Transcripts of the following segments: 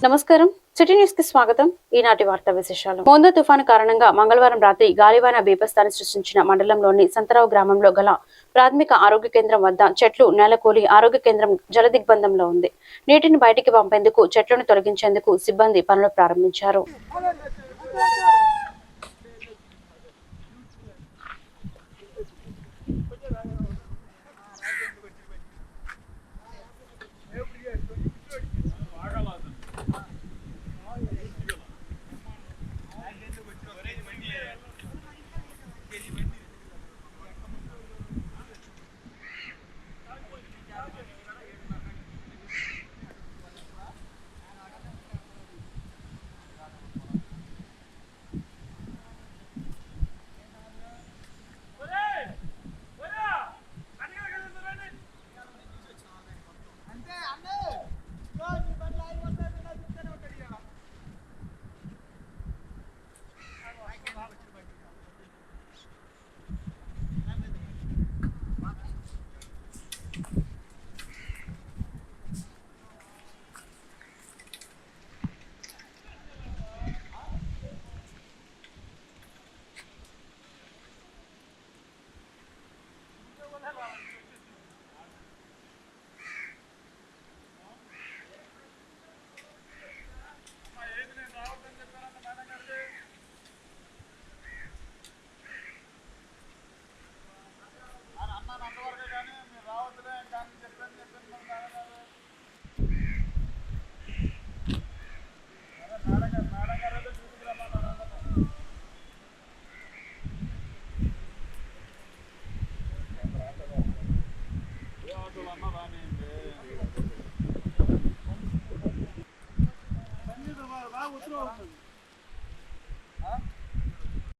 నమస్కారం. City news కి స్వాగతం. ఈనాటి వార్తా విశేషాలు. మోందా తుఫాను కారణంగా మంగళవారం రాత్రి గాలివాన బీభత్సాన్ని సృష్టించిన మండలంలోని సంతరావు గ్రామంలో గల ప్రాథమిక ఆరోగ్య కేంద్రం వద్ద చెట్లు నేలకూలి ఆరోగ్య కేంద్రం జలదిగ్బంధంలో ఉంది. నీటిని బయటికి పంపేందుకు చెట్లను తొలగించేందుకు సిబ్బంది పనులు ప్రారంభించారు.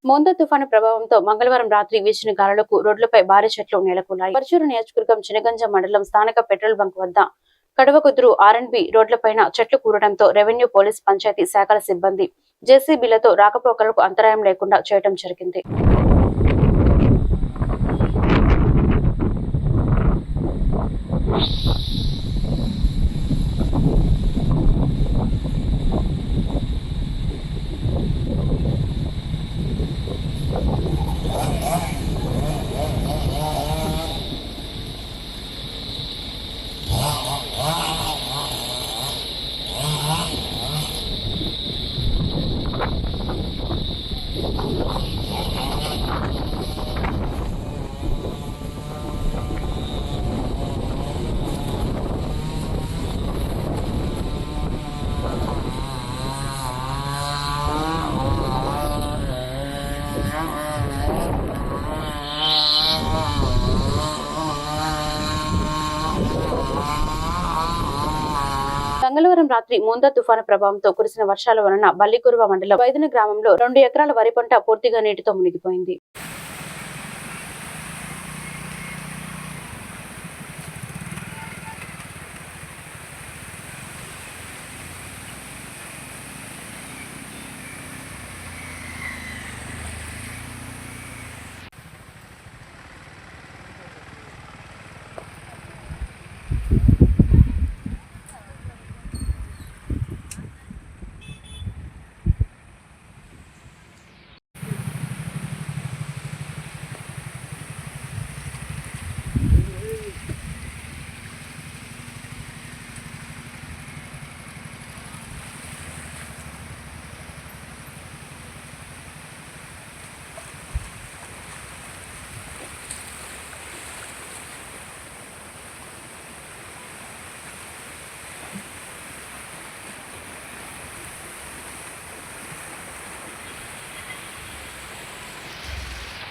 మోందా తుఫాను ప్రభావంతో మంగళవారం రాత్రి వీచిన గాలులకు రోడ్లపై భారీ చెట్లు నెలకొన్నాయి. పరచూరు నియోజకవర్గం చినగంజ మండలం స్థానిక పెట్రోల్ బంక్ వద్ద కడవకుదురు R&B రోడ్లపైన చెట్లు కూరడంతో రెవెన్యూ, పోలీస్, పంచాయతీ శాఖల సిబ్బంది జేసీబీలతో రాకపోకలకు అంతరాయం లేకుండా చేయడం జరిగింది. మంగళవారం రాత్రి మోందా తుఫాను ప్రభావంతో కురిసిన వర్షాల వలన బల్లికురువ మండలం వైదన గ్రామంలో 2 ఎకరాల వరి పంట పూర్తిగా నీటితో మునిగిపోయింది.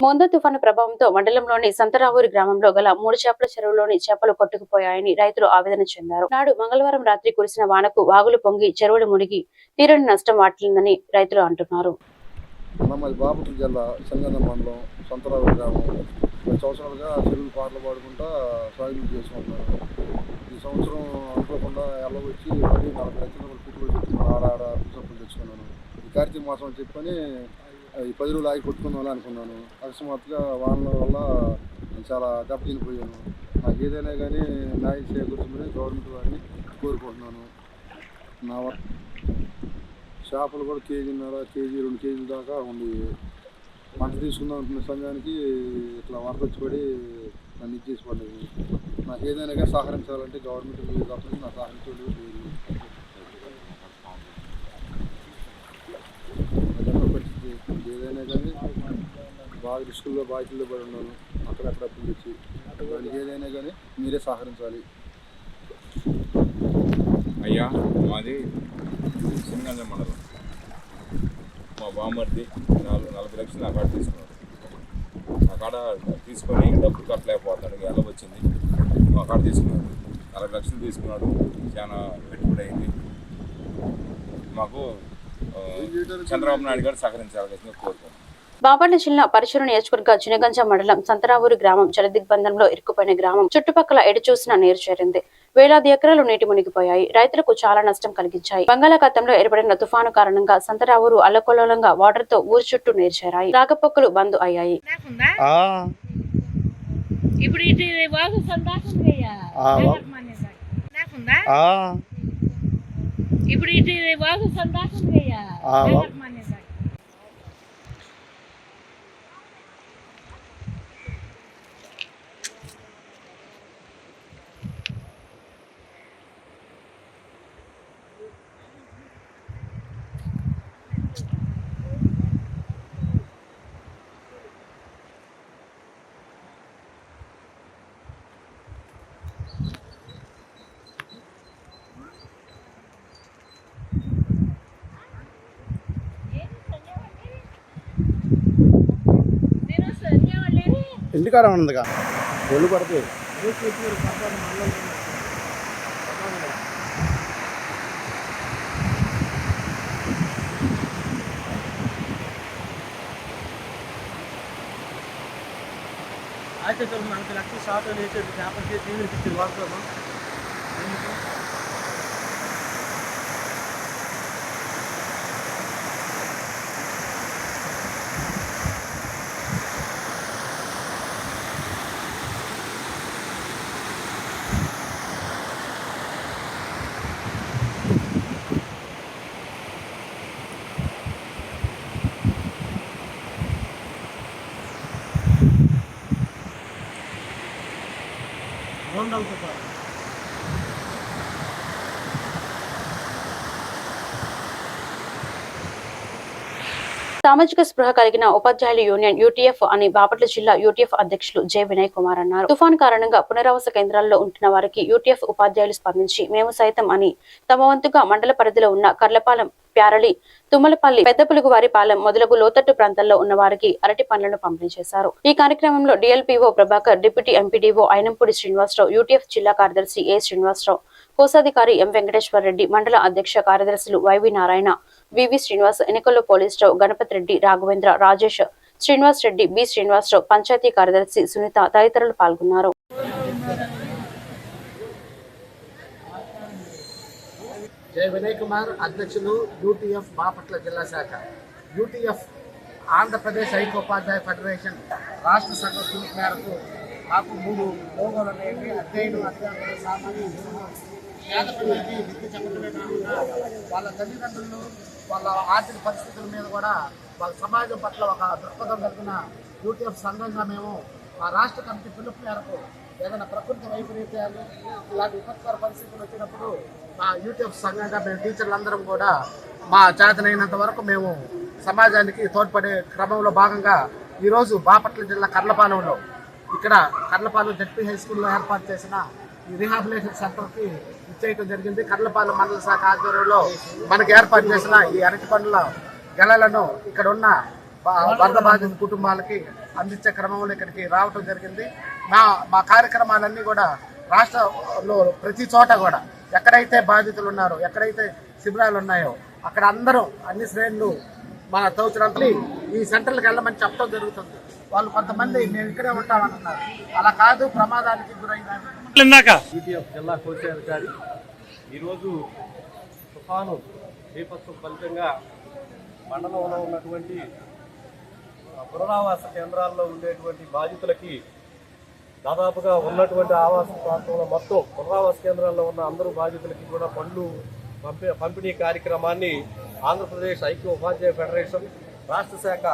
మోందా తుఫాను ప్రభావంతో మండలంలోని సంతరావూరి గ్రామంలో గల 3 చేపల చెరువులోని చేపలు కొట్టుకుపోయాయని రైతులు ఆవేదన చెందారు. నాడు మంగళవారం రాత్రి కురిసిన వానకు వాగులు పొంగి చెరువులు మునిగి తీరని నష్టం వాటిల్లిందని రైతులు అంటున్నారు. బాపట్ల జిల్లా సంగన్న మండలం సంతరావూరి గ్రామం 10 సంవత్సరాలుగా చెరువులు పాటలు పాడుకుంటా సాగులు చేసుకుంటున్నారు. ఈ సంవత్సరం అనుకోకుండా ఎలా వచ్చి 40 లక్షల పెట్టుబడి పెట్టి ఆడ సబ్బులు తెచ్చుకున్నాను. ఈ కార్తీక మాసం అని చెప్పని ఈ 10 రోజులు ఆగి కొట్టుకుందాం అనుకున్నాను. అకస్మాత్తుగా వానల వల్ల చాలా దెబ్బతినిపోయాను. నాకు ఏదైనా కానీ న్యాయం చేకూర్చమని గవర్నమెంట్ వారిని కోరుకుంటున్నాను. చేపలు కూడా కేజీన్నర, కేజీ 2 కేజీల దాకా ఉంది. పంట తీసుకుందాం అనుకున్న సమయానికి ఇట్లా వరద వచ్చి పడి నన్ను ఇచ్చేసి పడ్డది. నాకు ఏదైనా కానీ సహకరించాలంటే గవర్నమెంట్ లేదు కాబట్టి నాకు సహకరించలేదు లేదు. పరిస్థితి ఏదైనా కానీ బాగా రిస్కుల్లో బాధ్యతల్లో పడి ఉన్నాను. అక్కడక్కడ అప్పులు తెచ్చి దానికి ఏదైనా కానీ మీరే సహకరించాలి. అయ్యా మాది సింగంజం మండలం. మా బామ్మర్ది 40 లక్షలు నా కాడ తీసుకున్నాడు. నా కాడ తీసుకొని డబ్బులు కట్టలేకపోతాడు, ఎలా వచ్చింది మా కాడ తీసుకున్నాడు. 40 లక్షలు తీసుకున్నాడు. చాలా పెట్టుబడి అయింది. మాకు చంద్రబాబు నాయుడు గారు సహకరించాలని కోరుకుంటున్నాం. బాపట్ల జిల్లా పరశురు నియోజకవర్గ చినగంజం మండలం సంతరావూరు గ్రామం జలదిగ్బంధంలో ఇరుక్కుపోయిన గ్రామం చుట్టుపక్కల ఎడచూసిన నీరు చేరింది. వేలాది ఎకరాలు నీటి మునిగిపోయాయి. రైతులకు చాలా నష్టం కలిగించాయి. బంగాళాఖాతంలో ఏర్పడిన తుఫాను కారణంగా సంతరావూరు అల్లకొల్లోలంగా వాటర్ తో ఊరు చుట్టూ నీరు చేరాయి. రాకపోకలు బంద్ అయ్యాయి. ఇంటికారం ఉన్నదిగా ఒళ్ళు పడితే అయితే 40 లక్షలు షార్ట్ వేసేది పేపర్ చేసి ఇచ్చింది వాడుతున్నాం. సామాజిక స్పృహ కలిగిన ఉపాధ్యాయుల యూనియన్ యూటీఎఫ్ అని బాపట్ల జిల్లా యూటీఎఫ్ అధ్యక్షులు జె వినయ్ కుమార్ అన్నారు. తుఫాను కారణంగా పునరావాస కేంద్రాల్లో ఉంటున్న వారికి యూటీఎఫ్ ఉపాధ్యాయులు స్పందించి మేము సైతం అని తమ వంతుగా మండల పరిధిలో ఉన్న కర్లపాలెం, ప్యారలి, తుమ్మలపల్లి, పెద్దపులుగువారిపాలెం మొదలగు లోతట్టు ప్రాంతాల్లో ఉన్న వారికి అరటి పండ్లను పంపిణీ చేశారు. ఈ కార్యక్రమంలో DLPO Prabhakar, deputy MPDO Ayinampudi Srinivasarao, UTF జిల్లా కార్యదర్శి ఏ శ్రీనివాసరావు, కోశాధికారి ఎం వెంకటేశ్వర రెడ్డి, మండల అధ్యక్ష కార్యదర్శులు వైవి నారాయణ, వివి శ్రీనివాస్, ఎన్నికల్లో పోలీసురావు, గణపతి రెడ్డి, రాఘవేంద్ర, రాజేష్, శ్రీనివాస్ రెడ్డి, బి శ్రీనివాసరావు, పంచాయతీ కార్యదర్శి సునీత తదితరులు పాల్గొన్నారు. జె వినయ్ కుమార్, అధ్యక్షులు, యూటీఎఫ్ బాపట్ల జిల్లా శాఖ. యూటీఎఫ్ ఆంధ్రప్రదేశ్ ఐక్యోపాధ్యాయ ఫెడరేషన్ రాష్ట్ర సంఘ పిలుపు మేరకు నాకు 3 లోగోలు అనేవి అధ్యయనం, అధ్యాపన, సామాన్య పేద పిల్లలకి విద్య చెప్పడమే కాకుండా వాళ్ళ తల్లిదండ్రులు వాళ్ళ ఆర్థిక పరిస్థితుల మీద కూడా వాళ్ళ సమాజం పట్ల ఒక దృక్పథం కలిగిన యూటీఎఫ్ సంఘంగా మేము మా రాష్ట్ర కమిటీ పిలుపు మేరకు ఏదైనా ప్రకృతి వైపరీత్యాలు ఇలాంటి విపత్కర పరిస్థితులు వచ్చినప్పుడు మా యూటీఎఫ్ సంఘంగా మేము టీచర్లందరం కూడా మా చేతనైనంత వరకు మేము సమాజానికి తోడ్పడే క్రమంలో భాగంగా ఈరోజు బాపట్ల జిల్లా కర్లపాలెంలో ఇక్కడ కర్లపాలెం జడ్పీ హై స్కూల్లో ఏర్పాటు చేసిన ఈ రీహాబిలిటేషన్ సెంటర్కి ఇచ్చేయడం జరిగింది. కర్లపాలెం మండల శాఖ ఆధ్వర్యంలో మనకు ఏర్పాటు చేసిన ఈ అరటి పండ్ల గెలలను ఇక్కడ ఉన్న వరద బాధిత కుటుంబాలకి అందించే క్రమంలో ఇక్కడికి రావడం జరిగింది. మా కార్యక్రమాలన్నీ కూడా రాష్ట్రంలో ప్రతి చోట కూడా ఎక్కడైతే బాధితులు ఉన్నారో, ఎక్కడైతే శిబిరాలు ఉన్నాయో అక్కడ అందరూ అన్ని శ్రేణులు మన తోచినంత ఈ సెంటర్లకు వెళ్ళమని చెప్పడం జరుగుతుంది. వాళ్ళు కొంతమంది మేము ఇక్కడే ఉంటామన్నారు, అలా కాదు, ప్రమాదానికి గురైన యూటీఎఫ్ జిల్లా కోశాధికారి ఈరోజు తుఫాను బీభత్సం ఫలితంగా మండలంలో ఉన్నటువంటి పునరావాస కేంద్రాల్లో ఉండేటువంటి బాధితులకి దాదాపుగా ఉన్నటువంటి ఆవాస ప్రాంతంలో మొత్తం పునరావాస కేంద్రాల్లో ఉన్న అందరూ బాధితులకి కూడా పండ్లు పంపిణీ కార్యక్రమాన్ని ఆంధ్రప్రదేశ్ ఐక్య ఉపాధ్యాయ ఫెడరేషన్ రాష్ట్ర శాఖ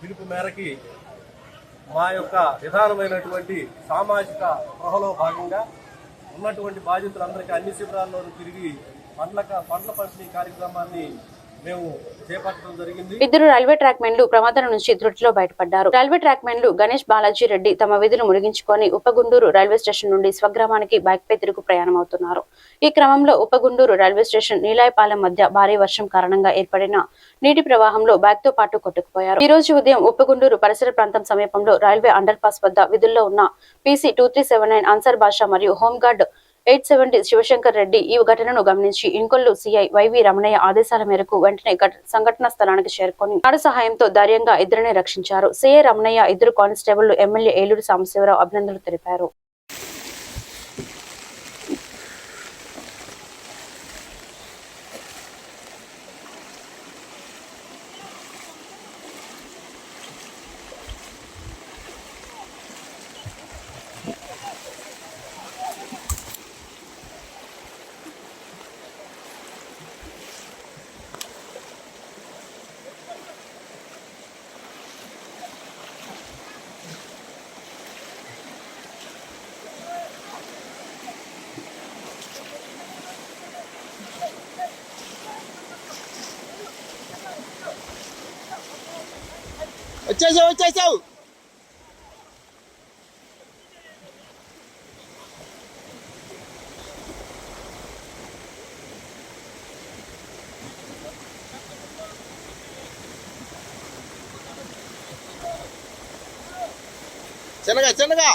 పిలుపు మేరకి మా యొక్క విధానమైనటువంటి సామాజిక స్పృహలో భాగంగా ఉన్నటువంటి బాధితులందరికీ అన్ని శిబిరాల్లోనూ తిరిగి పండ్ల పంపిణీ కార్యక్రమాన్ని మేము చేపట్టడం జరిగింది. ఇద్దరు రైల్వే ట్రాక్ మెన్లు ప్రమాదం నుంచి త్రుటిలో బయటపడ్డారు. రైల్వే ట్రాక్ మెన్లు గణేష్ బాలాజీ రెడ్డి తమ విధులు ముగించుకొని ఉపగుండూరు రైల్వే స్టేషన్ నుండి స్వగ్రామానికి బైక్ పై తిరుగు ప్రయాణం అవుతున్నారు. ఈ క్రమంలో ఉపగుండూరు రైల్వే స్టేషన్ నీలాయపాలెం మధ్య భారీ వర్షం కారణంగా ఏర్పడిన నీటి ప్రవాహంలో బైక్ తో పాటు కొట్టుకుపోయారు. ఈ రోజు ఉదయం ఉపగుండూరు పరిసర ప్రాంతం సమీపంలో రైల్వే అండర్ పాస్ వద్ద విధుల్లో ఉన్న PC 2379 అన్సర్ బాషా మరియు హోంగార్డ్ 870 శివశంకర్ రెడ్డి ఈ ఘటనను గమనించి ఇంకొల్లు సిఐ వైవి రమణయ్య ఆదేశాల మేరకు వెంటనే సంఘటన స్థలానికి చేరుకొని నాడు సహాయంతో ధైర్యంగా ఇద్దరిని రక్షించారు. సిఐ రమణయ్య ఇద్దరు కానిస్టేబుళ్లు ఎమ్మెల్యే ఏలూరు సాంబశివరావు అభినందనలు తెలిపారు. వచ్చేసావు చిన్నగా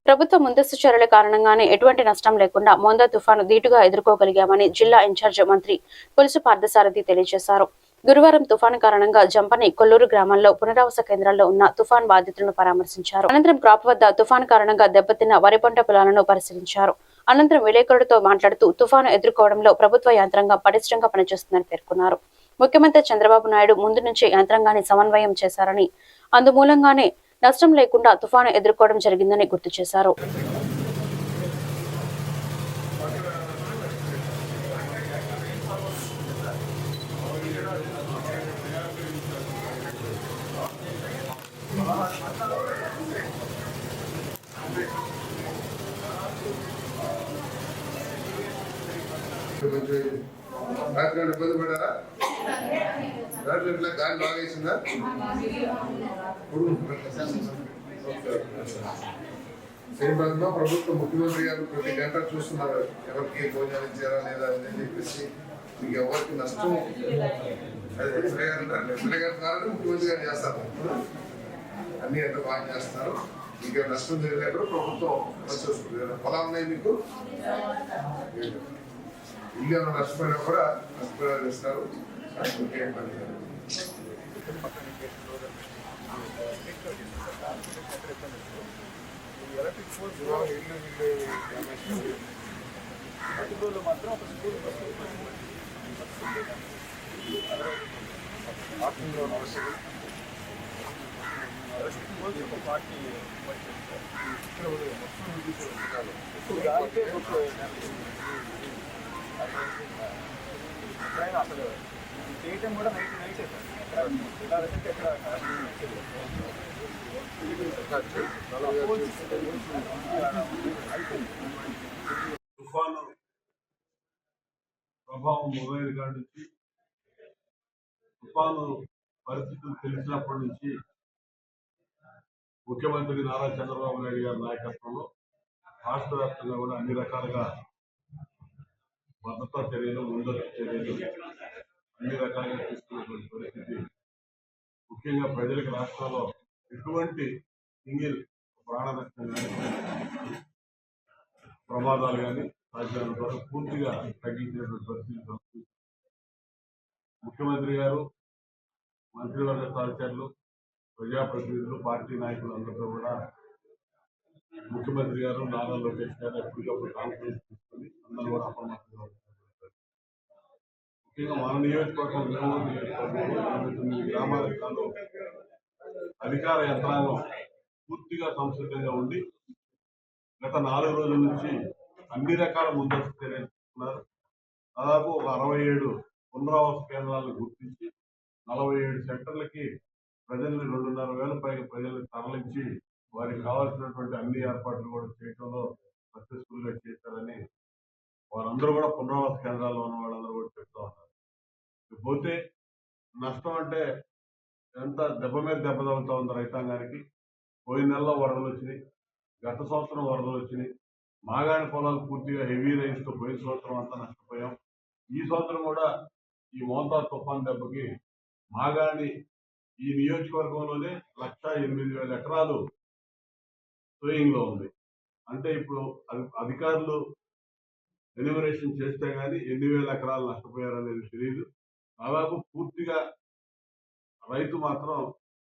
ప్రభుత్వ ముందస్తు చర్యల కారణంగానే ఎటువంటి నష్టం లేకుండా మోందా తుఫాను ధీటుగా ఎదుర్కోగలిగామని జిల్లా ఇన్ఛార్జ్ మంత్రి కొలుసు పార్థసారథి తెలియజేశారు. గురువారం తుఫాను కారణంగా జంపని కొల్లూరు గ్రామాల్లో పునరావాస కేంద్రాల్లో ఉన్న తుఫాన్ బాధితులను పరామర్శించారు. అనంతరం క్రాప్ వద్ద తుఫాను కారణంగా దెబ్బతిన్న వరి పంట పొలాలను పరిశీలించారు. అనంతరం విలేకరులతో మాట్లాడుతూ తుఫాను ఎదుర్కోవడంలో ప్రభుత్వ యంత్రాంగం పటిష్టంగా పనిచేస్తుందని పేర్కొన్నారు. ముఖ్యమంత్రి చంద్రబాబు నాయుడు ముందు నుంచే యంత్రాంగాన్ని సమన్వయం చేశారని అందుమూలంగానే నష్టం లేకుండా తుఫాను ఎదుర్కోవడం జరిగిందని గుర్తు చేశారు. ఇబ్బంది పడారా? గాలి బాగా వేసిందా? శ్రీపతిలో ప్రభుత్వ ముఖ్యమంత్రి గారు ప్రతి గంట చూస్తున్నారు ఎవరికి భోజనం ఇచ్చారా లేదా అని చెప్పేసి మీకు ఎవరికి నష్టం ఎమ్మెల్యే గారి ద్వారా ముఖ్యమంత్రి గారు చేస్తారు. అన్ని ఎంత బాగా చేస్తున్నారు. మీకు నష్టం జరిగినప్పుడు ప్రభుత్వం చూసుకుంటారు. పొలాలు ఉన్నాయి మీకు, ఇల్లు ఏమైనా నష్టపోయినా కూడా నష్టపరిహారం ఇస్తారు. ఇంకేం పని లేదు. మాత్రం ఒక స్కూల్ పార్టీ అసలు చేయటం కూడా నైట్ తుఫాను ప్రభావం మొదలైన కాడి నుంచి తుఫాను పరిస్థితులు తెలిసినప్పటి నుంచి ముఖ్యమంత్రి నారా చంద్రబాబు నాయుడు గారి నాయకత్వంలో రాష్ట్ర వ్యాప్తంగా కూడా అన్ని రకాలుగా భద్రతా చర్యలు, ముందస్తు చర్యలు అన్ని రకాలుగా తీసుకున్నటువంటి పరిస్థితి. ముఖ్యంగా ప్రజలకు రాష్ట్రంలో ఎటువంటి సింగిల్ ప్రాణ నష్టం కానీ ప్రమాదాలు కానీ సాధ్యమైనంత వరకు పూర్తిగా తగ్గించేటువంటి పరిస్థితి. ముఖ్యమంత్రి గారు, మంత్రివర్గ సహచరులు, ప్రజాప్రతినిధులు, పార్టీ నాయకులు అందరితో కూడా ముఖ్యమంత్రి గారు నారా లోకేష్ గారు ఎప్పటికప్పుడు కాన్ఫరెన్స్ తీసుకొని అందరూ కూడా అప్రమత్తంగా ఉంటారు. ముఖ్యంగా మన నియోజకవర్గం 29 గ్రామాలకు కాదు అధికార యంత్రాంగం పూర్తిగా సంసిద్ధంగా ఉండి గత 4 రోజుల నుంచి అన్ని రకాల ముందస్తు చర్యలు తీసుకున్నారు. దాదాపు ఒక 67 పునరావాస కేంద్రాలను గుర్తించి 47 సెంటర్లకి ప్రజల్ని 2,500 పైగా ప్రజల్ని తరలించి వారికి కావాల్సినటువంటి అన్ని ఏర్పాట్లు కూడా చేయడంలో సక్సెస్ఫుల్ గా చేశారని వారందరూ కూడా పునరావాస కేంద్రాల్లో ఉన్న వాళ్ళందరూ కూడా చెప్తా ఉన్నారు. పోతే నష్టం అంటే ఎంత దెబ్బ మీద దెబ్బ తగులుతా ఉంది రైతాంగానికి. పోయిన నెలలో వరదలు వచ్చినాయి, గత సంవత్సరం వరదలు వచ్చినాయి. మాగాణి పొలాలు పూర్తిగా హెవీ రైన్స్ తో పోయిన సంవత్సరం అంతా నష్టపోయాం. ఈ సంవత్సరం కూడా ఈ మోంతా తుఫాన్ దెబ్బకి మాగాణి ఈ నియోజకవర్గంలోనే 1,08,000 ఎకరాలు సోయింగ్ లో ఉంది. అంటే ఇప్పుడు అధికారులు ఎన్యూమరేషన్ చేస్తే గానీ 8,000 ఎకరాలు నష్టపోయారనేది తెలియదు. దాదాపు పూర్తిగా రైతు మాత్రం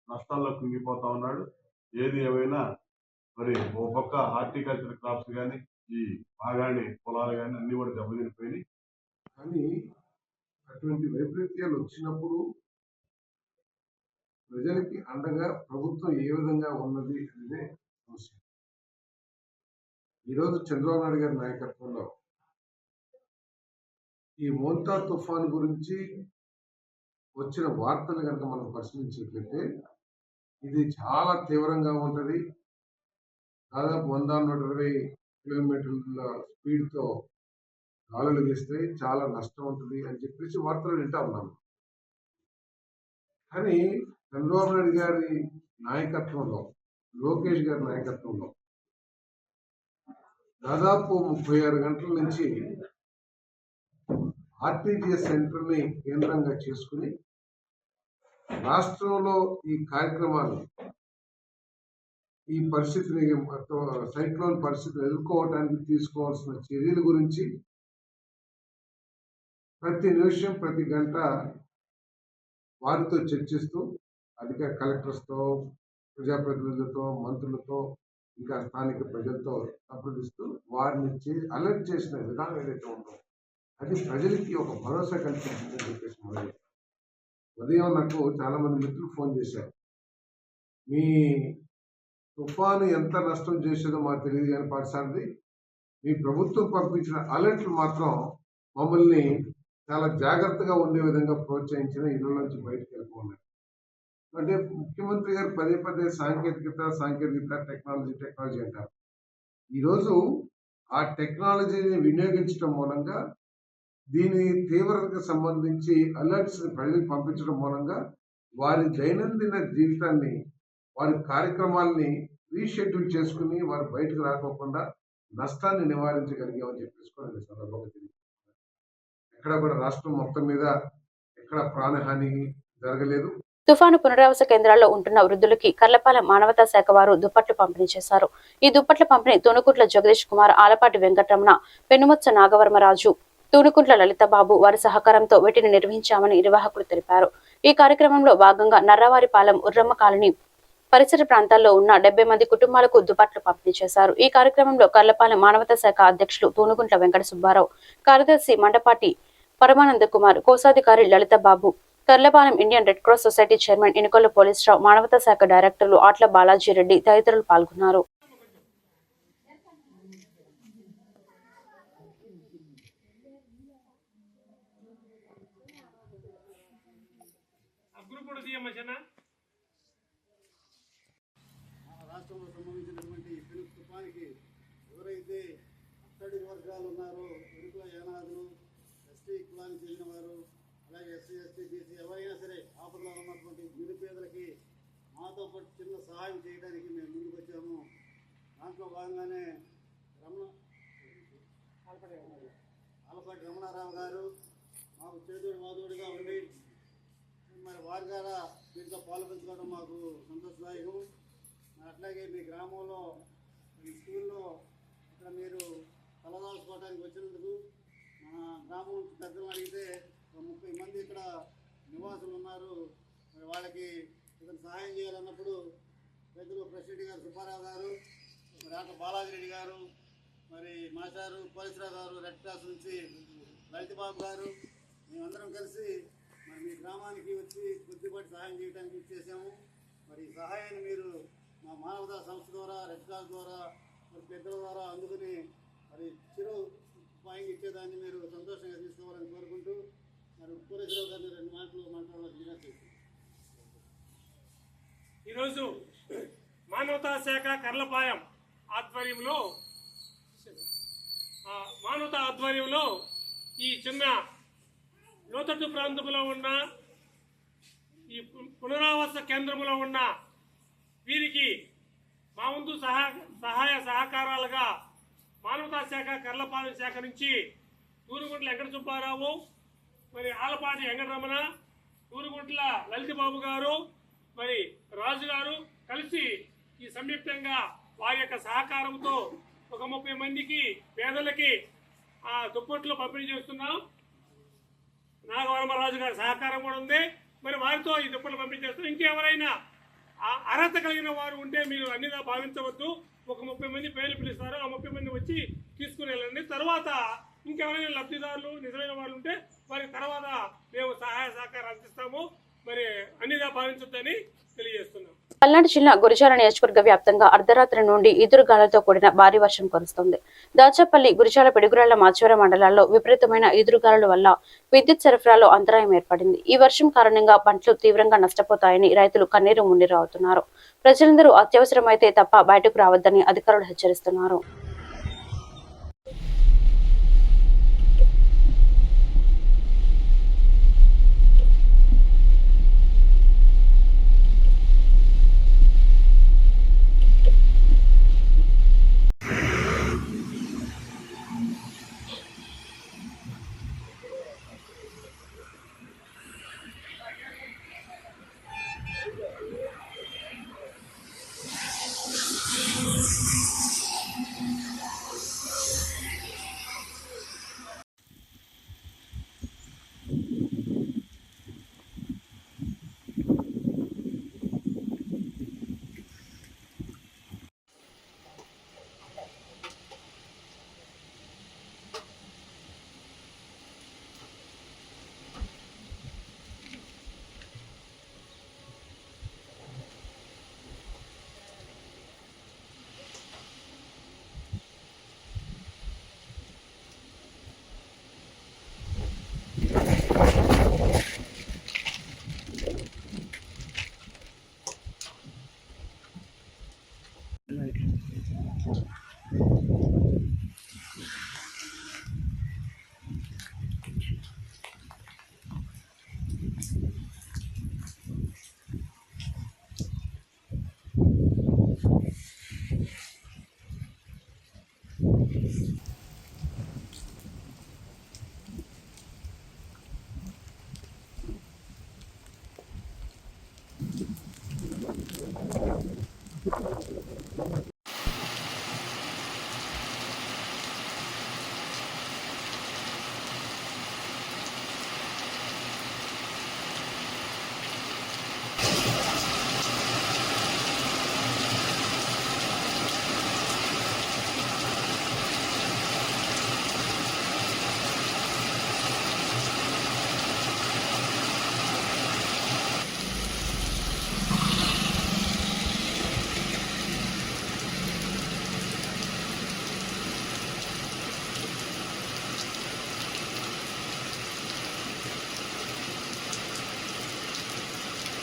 నష్టాల్లో కుంగిపోతా ఉన్నాడు. ఏది ఏమైనా మరి ఓ పక్క హార్టికల్చర్ క్రాప్స్ కానీ ఈ మాగాణి పొలాలు కానీ అన్ని కూడా దెబ్బతినిపోయినాయి. కానీ అటువంటి వైపరీత్యాలు వచ్చినప్పుడు ప్రజలకి అండగా ప్రభుత్వం ఏ విధంగా ఉన్నది అనేది సమస్య. ఈరోజు చంద్రబాబు నాయుడు గారి నాయకత్వంలో ఈ మోంతా తుఫాన్ గురించి వచ్చిన వార్తలు కనుక మనం పరిశీలించినట్లయితే ఇది చాలా తీవ్రంగా ఉంటుంది. దాదాపు 100-120 కిలోమీటర్ల స్పీడ్తో గాలులు వీస్తాయి, చాలా నష్టం ఉంటుంది అని చెప్పేసి వార్తలు వింటా ఉన్నాము. కానీ చంద్రబాబు నాయుడు గారి నాయకత్వంలో, లోకేష్ గారి నాయకత్వంలో దాదాపు 36 గంటల నుంచి ఆర్టీజీఎస్ సెంటర్ని కేంద్రంగా చేసుకుని రాష్ట్రంలో ఈ కార్యక్రమాలు, ఈ పరిస్థితిని, సైక్లోన్ పరిస్థితిని ఎదుర్కోవడానికి తీసుకోవాల్సిన చర్యల గురించి ప్రతి నిమిషం ప్రతి గంట వారితో చర్చిస్తూ కలెక్టర్స్తో, ప్రజాప్రతినిధులతో, మంత్రులతో, ఇంకా స్థానిక ప్రజలతో సంప్రదిస్తూ వారిని అలర్ట్ చేసిన విధానం ఏదైతే ఉందో అది ప్రజలకి ఒక భరోసా కల్పించిందని చెప్పేసి మొదలు. ఉదయం నాకు చాలా మంది మిత్రులు ఫోన్ చేశారు, మీ తుఫాను ఎంత నష్టం చేసేదో మాకు తెలియదు కానీ పాఠశాలది మీ ప్రభుత్వం పంపించిన అలర్ట్లు మాత్రం మమ్మల్ని చాలా జాగ్రత్తగా ఉండే విధంగా ప్రోత్సహించిన, ఇళ్ళ నుంచి బయటకు వెళ్ళిపోన్నారు. అంటే ముఖ్యమంత్రి గారు పదే సాంకేతికత టెక్నాలజీ అంటారు. ఈరోజు ఆ టెక్నాలజీని వినియోగించడం మూలంగా దీని తీవ్రతకు సంబంధించి అలర్ట్స్ ప్రజలకు పంపించడం మూలంగా వారి దైనందిన జీవితాన్ని, వారి కార్యక్రమాల్ని రీషెడ్యూల్ చేసుకుని వారు బయటకు రాకోకుండా నష్టాన్ని నివారించగలిగామని చెప్పేసుకోండి. సందర్భంగా తెలియదు, ఎక్కడ కూడా రాష్ట్రం మొత్తం మీద ఎక్కడ ప్రాణహాని జరగలేదు. తుఫాను పునరావాస కేంద్రాల్లో ఉంటున్న వృద్ధులకి కర్లపాలెం మానవతా శాఖ వారు దుప్పట్లు పంపిణీ చేశారు. ఈ దుప్పట్ల పంపిణీ తూనుకుంట్ల జగదీష్ కుమార్, ఆలపాటి వెంకటరమణ, పెనుమత్స నాగవర్మరాజు, తూనుకుంట్ల లలితబాబు వారి సహకారంతో వీటిని నిర్వహించామని నిర్వాహకులు తెలిపారు. ఈ కార్యక్రమంలో భాగంగా నర్రవారిపాలెం, ఉర్రమ్మ కాలనీ పరిసర ప్రాంతాల్లో ఉన్న 70 మంది కుటుంబాలకు దుప్పట్లు పంపిణీ చేశారు. ఈ కార్యక్రమంలో కర్లపాలెం మానవతా శాఖ అధ్యక్షులు తూనుగుంట్ల వెంకట సుబ్బారావు, కార్యదర్శి మండపాటి పరమానంద కుమార్, కోశాధికారి Lalithababu, Karlapalem Indian Red Cross Society chairman Inukolla Polisarao, మానవతా శాఖ డైరెక్టర్లు ఆట్ల బాలాజీ రెడ్డి తదితరులు పాల్గొన్నారు. రాష్ట్రంలో సంబంధించినటువంటి పిలుపు తుఫానికి ఎవరైతే అట్టడి వర్గాలు ఉన్నారో, ఉరుకుల యానాదులు, ఎస్టీ కులానికి చెందిన వారు, అలాగే ఎస్సీ, ఎస్టీ, బీసీ ఎవరైనా సరే ఆపదలో ఉన్నటువంటి నిరుపేదలకి మాతో పాటు చిన్న సహాయం చేయడానికి మేము ముందుకు వచ్చాము. దాంట్లో భాగంగానే ఆలపాటి రమణారావు గారు మాకు చేదోడు వాదోడుగా ఉండి మరి వారి ద్వారా దీంట్లో పాల్పంచుకోవడం మాకు సంతోషదాయకం. అట్లాగే మీ గ్రామంలో, మీ స్కూల్లో ఇక్కడ మీరు తలదాల్చుకోవడానికి వచ్చినందుకు మన గ్రామం నుంచి పెద్దలు అడిగితే 30 మంది ఇక్కడ నివాసులు ఉన్నారు. మరి వాళ్ళకి ఇతను సహాయం చేయాలన్నప్పుడు పెద్దలు ప్రెసిడెంట్ గారు సుబ్బారావు గారు, మరి ఆట బాలాజిరెడ్డి గారు, మరి మాస్టారు పోలీసరావు గారు, రెడ్ క్రాస్ నుంచి లలితబాబు గారు, మేమందరం కలిసి మరి మీ గ్రామానికి వచ్చి కొద్దిపాటి సహాయం చేయడానికి ఇచ్చేసాము. మరి ఈ సహాయాన్ని మీరు మా మానవతా సంస్థ ద్వారా, రెడ్ క్రాస్ ద్వారా, మరి పెద్దల ద్వారా అందుకుని మరి చిరు ఉపాయంగా ఇచ్చేదాన్ని మీరు సంతోషంగా తీసుకోవాలని కోరుకుంటూ మరి పోలీసరావు గారిని 2 మాటలు మాట్లాడాలని చేస్తున్నాను. ఈరోజు మానవతా శాఖ కర్లపాయం ఆధ్వర్యంలో ఈ చిన్న లోతట్టు ప్రాంతంలో ఉన్న ఈ పునరావాస కేంద్రంలో ఉన్న వీరికి మా ముందు సహాయ సహకారాలుగా మానవతా శాఖ కర్లపాలెం శాఖ నుంచి తూరుగుంట్ల వెంకట సుబ్బారావు, మరి ఆలపాటి వెంకటరమణ, తూరుగుంట్ల లలితబాబు గారు, మరి రాజు గారు కలిసి ఈ సంయుక్తంగా వారి యొక్క సహకారంతో ఒక 30 మందికి పేదలకి దుప్పట్లు పంపిణీ చేస్తున్నాం. నాగవరమరాజు గారి సహకారం కూడా ఉంది. మరి వారితో ఈ దుప్పట్లు పంపిణీ చేస్తున్నాం. ఇంకెవరైనా అర్హత కలిగిన వారు ఉంటే మీరు అన్నిగా భావించవద్దు. ఒక 30 మంది పేర్లు పిలుస్తారు. ఆ 30 మంది వచ్చి తీసుకుని వెళ్ళండి. తర్వాత ఇంకెవరైనా లబ్ధిదారులు నిజమైన వాళ్ళు ఉంటే వారికి తర్వాత మేము సహాయ సహకారం అందిస్తాము. మరి అన్నిగా భావించొద్దని తెలియజేస్తున్నాం. పల్నాడు జిల్లా గురిజాల నియోజకవర్గ వ్యాప్తంగా అర్ధరాత్రి నుండి ఈదురుగాలులతో కూడిన భారీ వర్షం కురుస్తోంది. దాచపల్లి, గురిజాల, పిడుగురాళ్ల, మాచవర మండలాల్లో విపరీతమైన ఈదురుగాలుల వల్ల విద్యుత్ సరఫరాలో అంతరాయం ఏర్పడింది. ఈ వర్షం కారణంగా పంటలు తీవ్రంగా నష్టపోతాయని రైతులు కన్నీరు మున్నీరవుతున్నారు. ప్రజలందరూ అత్యవసరమైతే తప్ప బయటకు రావద్దని అధికారులు హెచ్చరిస్తున్నారు.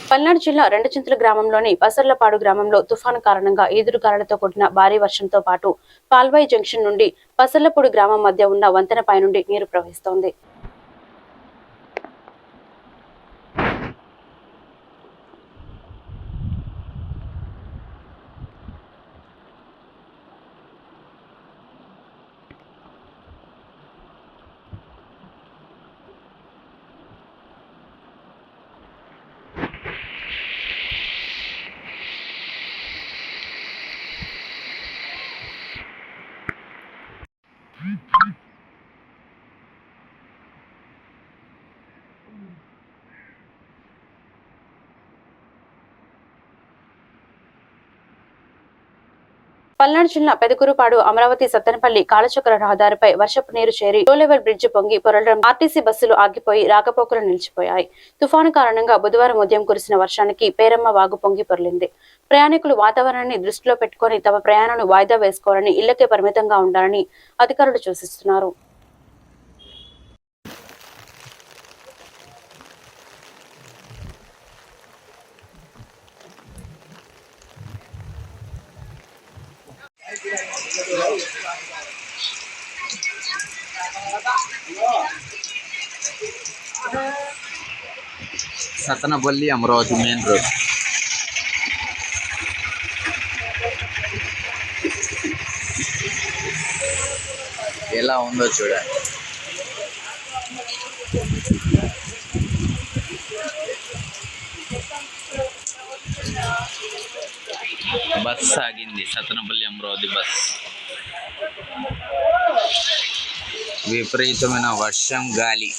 పల్నాడు జిల్లా రెండచింతల గ్రామంలోని పసర్లపాడు గ్రామంలో తుఫాను కారణంగా ఈదురుగాలులతో కూడిన భారీ వర్షంతో పాటు పాల్వాయి జంక్షన్ నుండి పసర్లపూడి గ్రామం మధ్య ఉన్న వంతెనపై నుండి నీరు ప్రవహిస్తోంది. పల్నాడు జిల్లా పెదకూరుపాడు అమరావతి సత్తెనపల్లి కాలచక్ర రహదారిపై వర్షపు నీరు చేరి లో లెవెల్ బ్రిడ్జి పొంగి పొరలడం ఆర్టీసీ బస్సులు ఆగిపోయి రాకపోకలు నిలిచిపోయాయి. తుఫాను కారణంగా బుధవారం ఉదయం కురిసిన వర్షానికి పేరమ్మ వాగు పొంగి పొర్లింది. ప్రయాణికులు వాతావరణాన్ని దృష్టిలో పెట్టుకుని తమ ప్రయాణాన్ని వాయిదా వేసుకోవాలని, ఇళ్లకే పరిమితంగా ఉండాలని అధికారులు సూచిస్తున్నారు. Sattenapalli Amaravati main road. ఎలా ఉందో చూడండి. బస్ ఆగింది. సత్తెనపల్లి అమరావతి బస్. విపరీతమైన వర్షం, గాలి.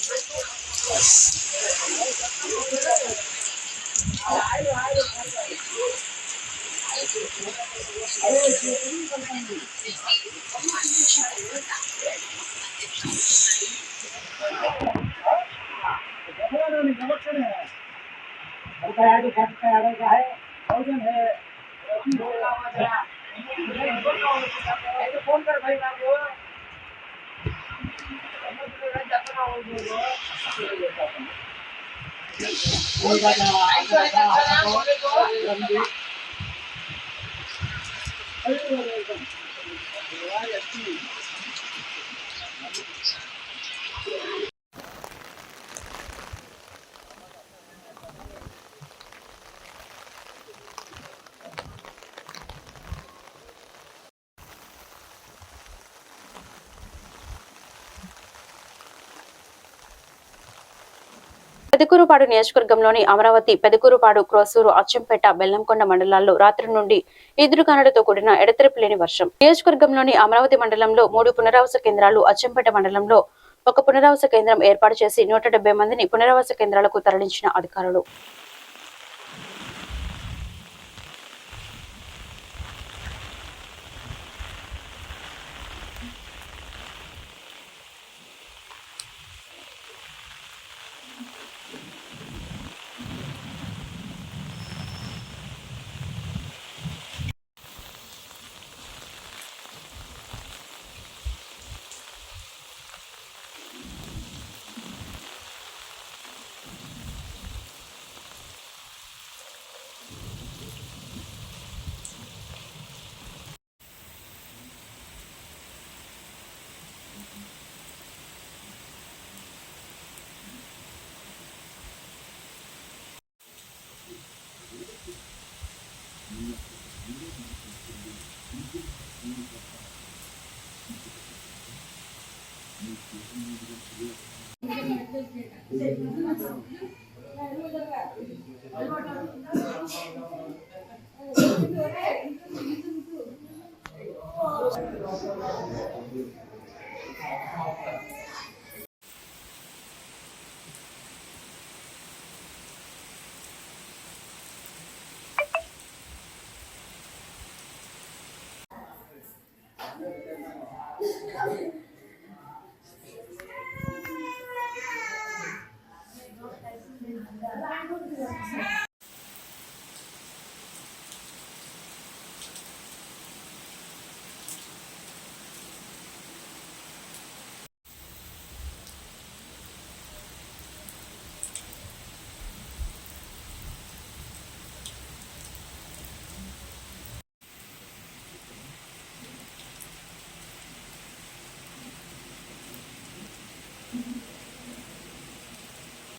పెదకూరుపాడు నియోజకవర్గంలోని అమరావతి, పెదకూరుపాడు, క్రోసూరు, అచ్చంపేట, బెల్లంకొండ మండలాల్లో రాత్రి నుండి ఈదురుగాలులతో కూడిన ఎడతెరిపి లేని వర్షం. నియోజకవర్గంలోని అమరావతి మండలంలో 3 పునరావాస కేంద్రాలు, అచ్చంపేట మండలంలో 1 పునరావాస కేంద్రం ఏర్పాటు చేసి 170 మందిని పునరావాస కేంద్రాలకు తరలించిన అధికారులు.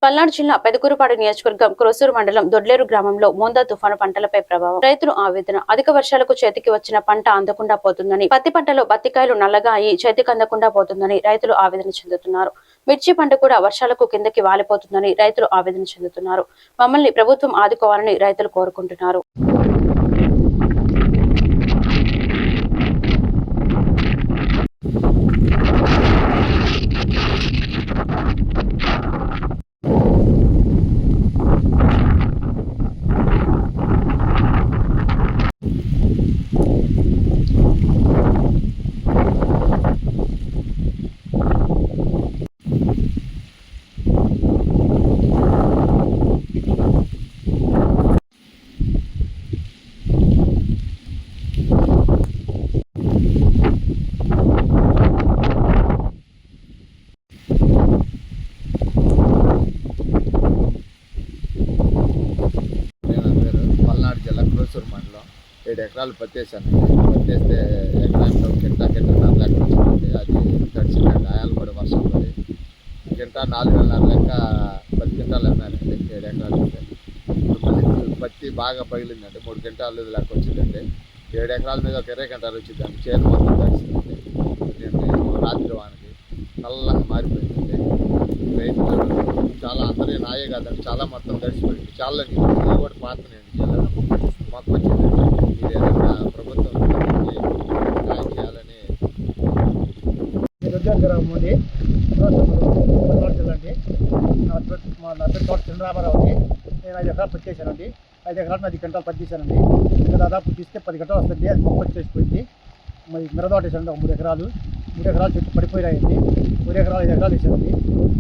పల్నాడు జిల్లా పెదకూరుపాడు నియోజకవర్గం క్రోసూరు మండలం దొడ్లేరు గ్రామంలో మోందా తుఫాను పంటలపై ప్రభావం. రైతులు ఆవేదన. అధిక వర్షాలకు చేతికి వచ్చిన పంట అందకుండా పోతుందని, పత్తి పంటలో పత్తికాయలు నల్లగా అయి చేతికి అందకుండా పోతుందని రైతులు ఆవేదన చెందుతున్నారు. మిర్చి పంట కూడా వర్షాలకు కిందకి వాలిపోతుందని రైతులు ఆవేదన చెందుతున్నారు. మమ్మల్ని ప్రభుత్వం ఆదుకోవాలని రైతులు కోరుకుంటున్నారు. ఎకరాలు పత్తేసాను. పత్తేస్తే ఎకరానికి కింటాకి 2.5 లెక్క వచ్చిందండి. అది తడిచిందండి. ఆయాలు కూడా వర్షం పడి కింటా 4.5 లెక్క 10 క్వింటాలు అమ్మానండి. 7 ఎకరాలు ఉంటే మళ్ళీ పత్తి బాగా పగిలిందండి. 3 క్వింటాలు లెక్క వచ్చిందండి. 7 ఎకరాల మీద ఒక 20 క్వింటాలు వచ్చిందండి. చేను మొత్తం తడిచిందండి. రాత్రి వానకి నల్లంగా మారిపోయిందండి. రైతులు చాలా అందరి నాయే కాదండి, చాలా మొత్తం తడిసిపోయింది. చాలా నీళ్ళు కూడా పాతున్నాయండి. చాలా మాకు వచ్చిందండి. మీరు ఏదైనా ప్రభుత్వం సాయం చేయాలని. రుద్రగ్రామం అండి, పల్నాడు జిల్లా అండి. నా పేరు తోట చంద్రరామారావు అండి. నేను 5 ఎకరాలు పత్తి చేశానండి. 5 ఎకరాలు 10 క్వింటాలు పత్తి చేశానండి. ఇంకా దాదాపు తీస్తే 10 క్వింటాలు వస్తుంది. అది మొక్క వచ్చేసిపోయింది. మరి మిరదోట వేసానండి. ఒక 3 ఎకరాలు చెట్టు పడిపోయాయండి. 3 ఎకరాలు 5 ఎకరాలు వేసానండి.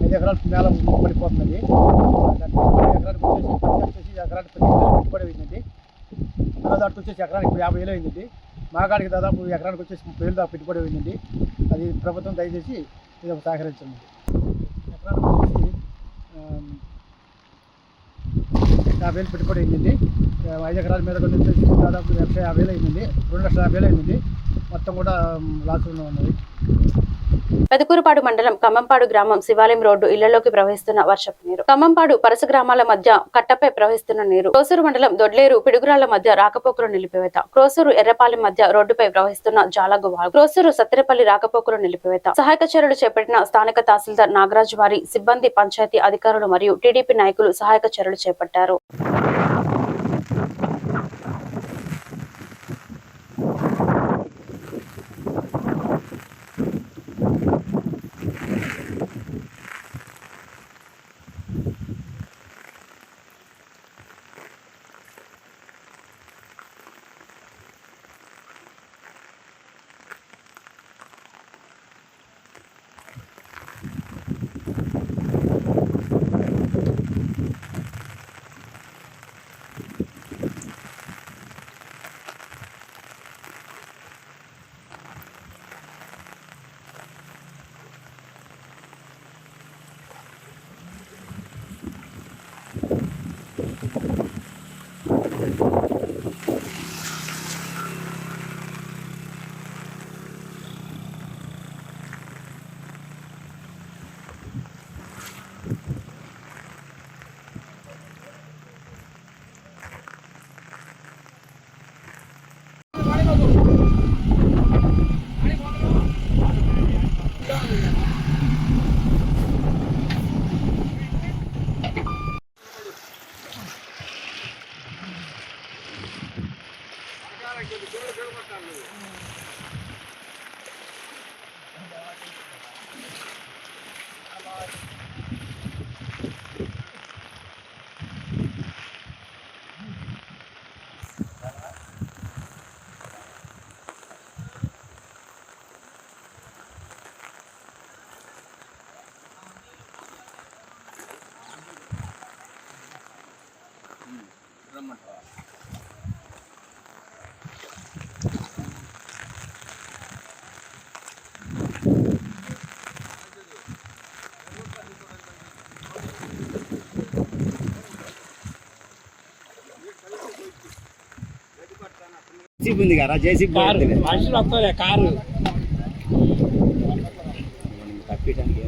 5 ఎకరాలు నేల పడిపోతుందండి. 5 ఎకరాలకు వచ్చేసి ఎకరానికి 15,000 పెట్టుబడి అయిందండి. మిరదోటకు వచ్చేసి ఎకరానికి 50,000 అయిందండి. మాగాడికి దాదాపు ఎకరానికి వచ్చేసి 30,000 దాకా పెట్టుబడి అయిందండి. అది ప్రభుత్వం దయచేసి ఇది సహకరించండి. ఎకరానికి వచ్చేసి 50,000 పెట్టుబడి అయిందండి. 5 ఎకరాల మీద వచ్చేసి దాదాపు 50,000 అయిందండి. 2,50,000 అయిందండి. మొత్తం కూడా లాసులో ఉన్నది. పెదకూరుపాడు మండలం ఖమ్మంపాడు గ్రామం శివాలయం రోడ్డు ఇళ్లలోకి ప్రవహిస్తున్న వర్షపు నీరు. ఖమ్మంపాడు పరస గ్రామాల మధ్య కట్టపై ప్రవహిస్తున్న నీరు. క్రోసూరు మండలం దొడ్లేరు పిడుగురాళ్ల మధ్య రాకపోకలు నిలిపివేత. క్రోసూరు ఎర్రపాలెం మధ్య రోడ్డుపై ప్రవహిస్తున్న జాలగు వాగు. క్రోసూరు సత్తెరపల్లి రాకపోకలు నిలిపివేత. సహాయక చర్యలు చేపట్టిన స్థానిక తహసీల్దార్ నాగరాజు వారి సిబ్బంది, పంచాయతీ అధికారులు మరియు టీడీపీ నాయకులు సహాయక చర్యలు చేపట్టారు. ఉంది కదా జేసీబీ మనుషులు వస్తాలే కారు తప్పించడానికి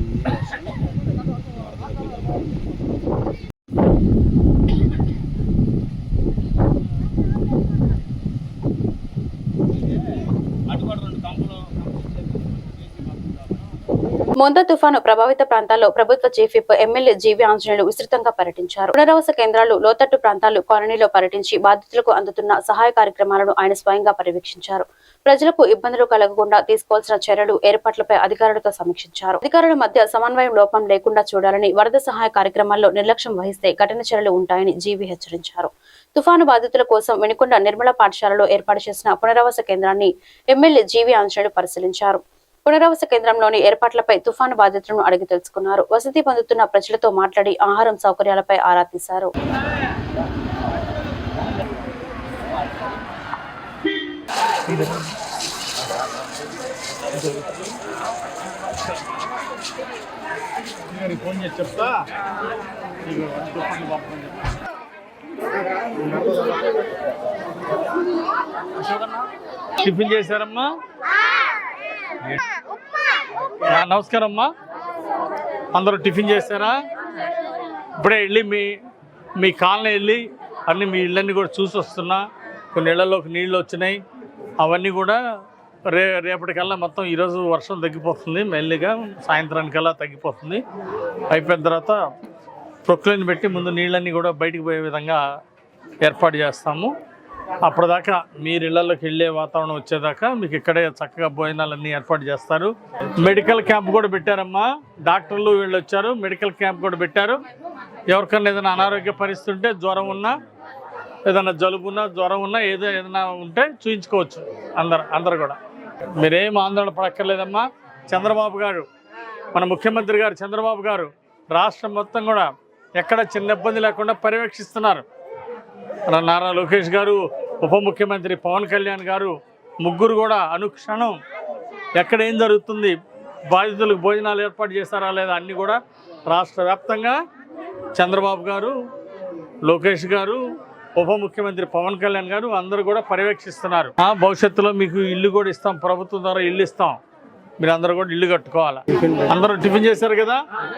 మొందా తుఫాను ప్రభావిత ప్రాంతాల్లో ప్రభుత్వ చీఫ్ విప్ ఎమ్మెల్యే జీవి ఆంజనేయులు విస్తృతంగా పర్యటించారు. పునరావాస కేంద్రాలు, లోతట్టు ప్రాంతాలు, కాలనీలో పర్యటించి బాధితులకు అందుతున్న సహాయ కార్యక్రమాలను ఆయన స్వయంగా పర్యవేక్షించారు. ప్రజలకు ఇబ్బందులు కలగకుండా తీసుకోవాల్సిన చర్యలు, ఏర్పాట్లపై అధికారులతో సమీక్షించారు. అధికారుల మధ్య సమన్వయం లోపం లేకుండా చూడాలని, వరద సహాయ కార్యక్రమాల్లో నిర్లక్ష్యం వహిస్తే కఠిన చర్యలు ఉంటాయని జీవి హెచ్చరించారు. తుఫాను బాధితుల కోసం వినుకొండ నిర్మల పాఠశాలలో ఏర్పాటు చేసిన పునరావాస కేంద్రాన్ని ఎమ్మెల్యే జీవి ఆంజనేయులు పరిశీలించారు. పునరావాస కేంద్రంలోని ఏర్పాట్లపై తుఫాను బాధితులను అడిగి తెలుసుకున్నారు. వసతి పొందుతున్న ప్రజలతో మాట్లాడి ఆహారం సౌకర్యాలపై ఆరా తీశారు. టిఫిన్ చేశారమ్మా? నమస్కారం అమ్మా. అందరూ టిఫిన్ చేశారా? ఇప్పుడే వెళ్ళి మీ కాలనీ వెళ్ళి అన్ని మీ ఇళ్ళన్నీ కూడా చూసి వస్తున్నా. కొన్ని ఇళ్లలోకి నీళ్ళు వచ్చినాయి. అవన్నీ కూడా రేపటికల్లా మొత్తం ఈరోజు వర్షం తగ్గిపోతుంది, మెల్లిగా సాయంత్రానికల్లా తగ్గిపోతుంది. అయిపోయిన తర్వాత ప్రొక్లైన్ పెట్టి ముందు నీళ్ళన్నీ కూడా బయటికి పోయే విధంగా ఏర్పాటు చేస్తాము. అప్పటిదాకా మీరు ఇళ్లలోకి వెళ్ళే వాతావరణం వచ్చేదాకా మీకు ఇక్కడే చక్కగా భోజనాలన్నీ ఏర్పాటు చేస్తారు. మెడికల్ క్యాంప్ కూడా పెట్టారమ్మా. డాక్టర్లు వీళ్ళు వచ్చారు, మెడికల్ క్యాంప్ కూడా పెట్టారు. ఎవరికన్నా ఏదైనా అనారోగ్య పరిస్థితి ఉంటే, జ్వరం ఉన్నా, ఏదైనా జలుబు ఉన్నా, జ్వరం ఉన్నా, ఏదైనా ఉంటే చూయించుకోవచ్చు అందరు కూడా. మీరేం ఆందోళన పడక్కర్లేదమ్మా. చంద్రబాబు గారు, మన ముఖ్యమంత్రి గారు చంద్రబాబు గారు రాష్ట్రం మొత్తం కూడా ఎక్కడ చిన్న ఇబ్బంది లేకుండా పర్యవేక్షిస్తున్నారు. నారా లోకేష్ గారు, ఉప ముఖ్యమంత్రి పవన్ కళ్యాణ్ గారు ముగ్గురు కూడా అనుక్షణం ఎక్కడ ఏం జరుగుతుంది, బాధితులకు భోజనాలు ఏర్పాటు చేస్తారా లేదా అన్నీ కూడా రాష్ట్ర వ్యాప్తంగా చంద్రబాబు గారు, లోకేష్ గారు, ఉప ముఖ్యమంత్రి పవన్ కళ్యాణ్ గారు అందరూ కూడా పర్యవేక్షిస్తున్నారు. భవిష్యత్తులో మీకు ఇల్లు కూడా ఇస్తాం, ప్రభుత్వం ద్వారా ఇల్లు ఇస్తాం. మీరు అందరూ కూడా ఇల్లు కట్టుకోవాలి. అందరూ టిఫిన్ చేశారు కదా,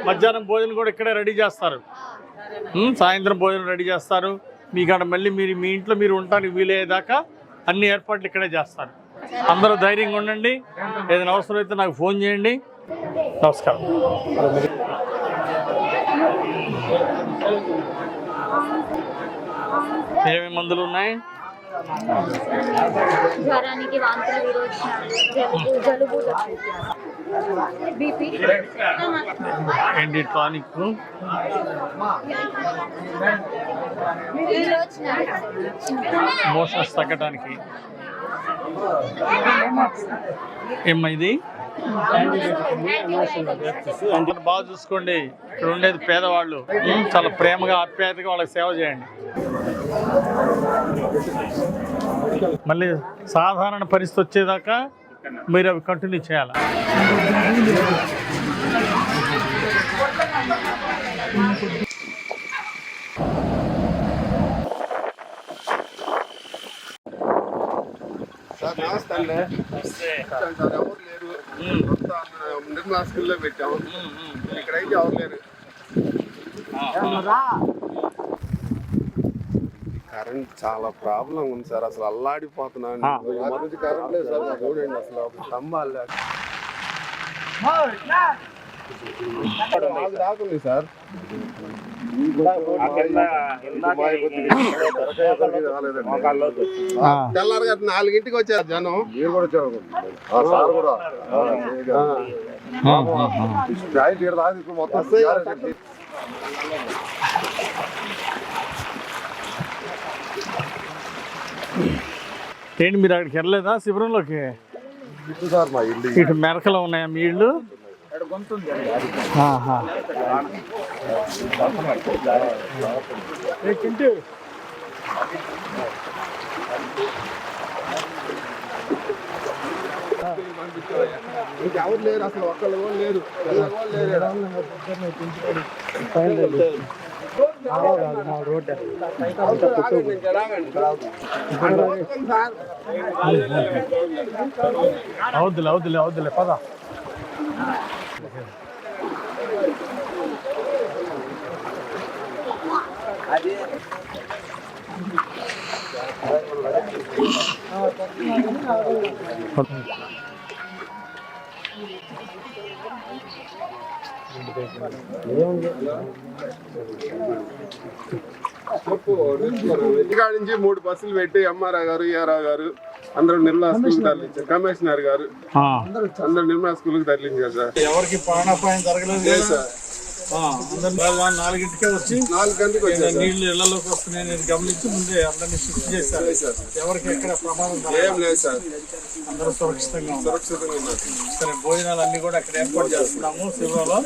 మధ్యాహ్నం భోజనం కూడా ఇక్కడే రెడీ చేస్తారు, సాయంత్రం భోజనం రెడీ చేస్తారు. మీకాడ మళ్ళీ మీ ఇంట్లో మీరు ఉండటానికి వీలయ్యేదాకా అన్ని ఏర్పాట్లు ఇక్కడే చేస్తారు. అందరూ ధైర్యంగా ఉండండి. ఏదైనా అవసరమైతే నాకు ఫోన్ చేయండి. నమస్కారం. ఏమేమి మందులు ఉన్నాయి? జ్వరానికి, వాంతులు, విరోచనాలు, జలుబు, బీపీ, ఏంటి టానిక్, మోషన్స్ తగ్గడానికి. ఏమ్మా ఇది? బాగా చూసుకోండి. ఇక్కడ ఉండేది పేదవాళ్ళు, చాలా ప్రేమగా ఆప్యాయతగా వాళ్ళకి సేవ చేయండి. మళ్ళీ సాధారణ పరిస్థితి వచ్చేదాకా మీరు అవి కంటిన్యూ చేయాలి. సార్ నమస్తే అండి. సార్ ఎవరు లేరు, నిర్మలా స్కూల్లో పెట్టాము. ఇక్కడైతే ఎవరు లేరు. కరెంట్ చాలా ప్రాబ్లం ఉంది సార్. అసలు అల్లాడిపోతున్నాను. కరెంట్ లేదు సార్. చూడండి అసలు స్తంభాలు రాకుంది సార్. తెల్లారగా 4ంటికి వచ్చారు జనం. మీరు కూడా వచ్చారు. మొత్తం ఏంటి మీరు అక్కడికి వెళ్ళలేదా శిబిరంలోకి? సార్ మా ఇల్లు ఇటు మెరకలో ఉన్నాయా మీ ఇళ్ళు? ఇంకెవరు లేరు అసలు. ఒక్కళ్ళు కూడా లేరు. అవుద్దులే పద. ఇంటికాడ నుంచి 3 బస్సులు పెట్టి ఎంఆర్ఆ గారు, ఏఆర్ఆ గారు అందరూ నిర్మలా స్కూల్కి తరలించారు. కమిషనర్ గారు అందరూ నిర్మలా స్కూల్కి తరలించారు సార్. ఎవరికి ప్రాణాపాయం జరగలేదు సార్. 4ంటికే వచ్చి 4 గంటలకు వచ్చారు. నీళ్లు ఇళ్లలోకి వస్తున్నాయని గమనించి ముందే అందరినీ షిఫ్ట్ చేశారు. ఎవరికి ఎక్కడ ప్రమాదం ఏం లేదు సార్. అందరూ సురక్షితంగా ఉన్నారు. సరే, భోజనాలు అన్ని కూడా అక్కడ ఏర్పాటు చేస్తున్నాము శిబిరంలో.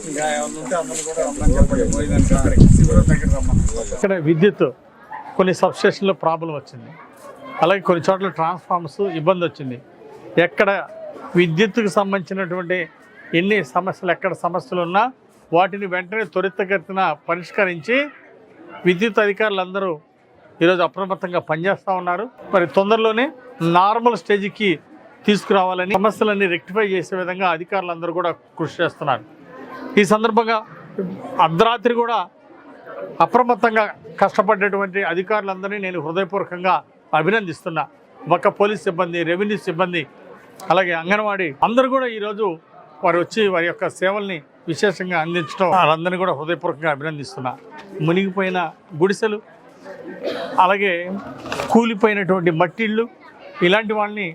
ఇంకా ఎవరు ఉంటే అందరూ కూడా రమ్మని చెప్పండి. భోజనానికి శిబిరం దగ్గర రమ్మని. ఇక్కడ విద్యుత్ కొన్ని సబ్స్టేషన్లో ప్రాబ్లం వచ్చింది. అలాగే కొన్ని చోట్ల ట్రాన్స్ఫార్మర్స్ ఇబ్బంది వచ్చింది. ఎక్కడ విద్యుత్తుకు సంబంధించినటువంటి ఎన్ని సమస్యలు, ఎక్కడ సమస్యలు ఉన్నా వాటిని వెంటనే త్వరితగతిన పరిష్కరించి విద్యుత్ అధికారులందరూ ఈరోజు అప్రమత్తంగా పనిచేస్తూ ఉన్నారు. మరి తొందరలోనే నార్మల్ స్టేజ్కి తీసుకురావాలని, సమస్యలన్నీ రెక్టిఫై చేసే విధంగా అధికారులందరూ కూడా కృషి చేస్తున్నారు. ఈ సందర్భంగా అర్ధరాత్రి కూడా అప్రమత్తంగా కష్టపడ్డటువంటి అధికారులందరినీ నేను హృదయపూర్వకంగా అభినందిస్తున్నా. ఒక పోలీస్ సిబ్బంది, రెవెన్యూ సిబ్బంది, అలాగే అంగన్వాడీ అందరూ కూడా ఈరోజు వారు వచ్చి వారి యొక్క సేవల్ని విశేషంగా అందించడం, వాళ్ళందరినీ కూడా హృదయపూర్వకంగా అభినందిస్తున్నా. మునిగిపోయిన గుడిసెలు, అలాగే కూలిపోయినటువంటి మట్టిళ్ళు, ఇలాంటి వాళ్ళని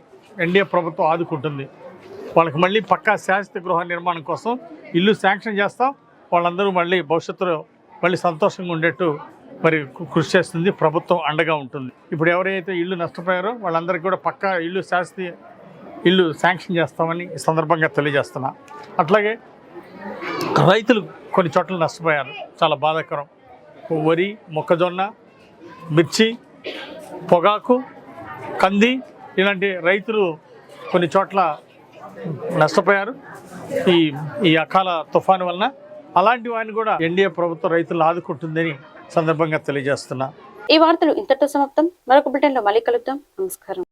ఎన్డీఏ ప్రభుత్వం ఆదుకుంటుంది. వాళ్ళకి మళ్ళీ పక్కా శాశ్వత గృహ నిర్మాణం కోసం ఇల్లు శాంక్షన్ చేస్తాం. వాళ్ళందరూ మళ్ళీ భవిష్యత్తులో మళ్ళీ సంతోషంగా ఉండేట్టు మరి కృషి చేస్తుంది. ప్రభుత్వం అండగా ఉంటుంది. ఇప్పుడు ఎవరైతే ఇల్లు నష్టపోయారో వాళ్ళందరికీ కూడా పక్కా శాశ్వత ఇల్లు శాంక్షన్ చేస్తామని ఈ సందర్భంగా తెలియజేస్తున్నా. అట్లాగే రైతులు కొన్ని చోట్ల నష్టపోయారు, చాలా బాధాకరం. వరి, మొక్కజొన్న, మిర్చి, పొగాకు, కంది ఇలాంటి రైతులు కొన్ని చోట్ల నష్టపోయారు ఈ అకాల తుఫాను వలన. అలాంటి వారిని కూడా ఎన్డీఏ ప్రభుత్వం రైతులు ఆదుకుంటుందని సందర్భంగా తెలియజేస్తున్నా. ఈ వార్తలు ఇంతటితో సమాప్తం. మరొక బులెటిన్లో మళ్ళీ కలుద్దాం. నమస్కారం.